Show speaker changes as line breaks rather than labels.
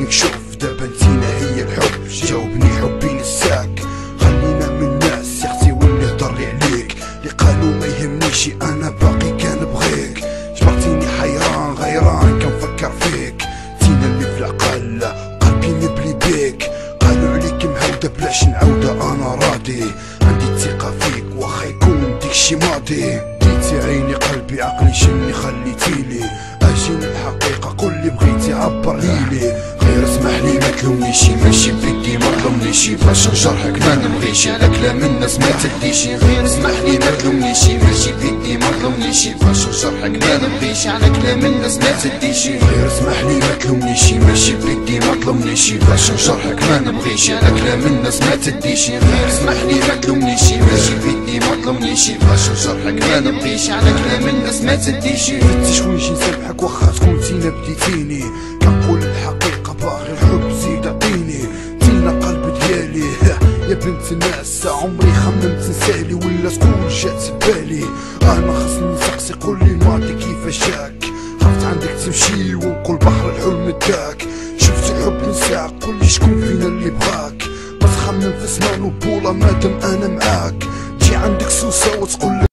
منك شوف دابا نسينا هي الحب، جاوبني حبي نساك، خلينا من الناس يا اختي واللي هضر عليك، اللي قالوا ما يهمنيش انا باقي كنبغيك، جبرتيني حيران غيران كنفكر فيك، نسينا اللي في العقل قلبي مبلي بيك، قالوا عليك مهودة بلاش نعاودة انا راضي، عندي الثقة فيك واخا يكون ديكشي ماضي، ديتي عيني قلبي عقلي شني خليتيلي، اجيني الحقيقة قول لي بغيتي عبر ليلي، غير اسمح لي ما تلومنيش ماشي بيدي ما تلومنيش، باش نجرحك ما نبغيش على كلام الناس ما تديش، غير اسمح لي ما تلومنيش ماشي بيدي ما تلومنيش، باش نجرحك ما نبغيش على كلام الناس ما تديش، غير اسمح لي ما تلومنيش ماشي بيدي ما تلومنيش، باش نجرحك ما نبغيش على كلام الناس ما تديش، غير اسمح لي ما تلومنيش ماشي بيدي ما تلومنيش، باش نجرحك ما نبغيش على كلام الناس ما تديش، فتش ويجي نسامحك واخا تكون زينة بديتيني، كنقول الحقيقة باغي الحب زيد عطيني، تينا قلب ديالي يا بنت الناس، عمري خممت نسالي ولا تقول جات بالي، انا خصني نسقسي قولي الماضي كيفاش جاك، خفت عندك تمشي ونقول بحر الحلم داك، شفت الحب نساك قولي شكون فينا اللي بغاك، ما تخمم في سنان وبولا مادام انا معاك، تجي عندك سوسة وتقول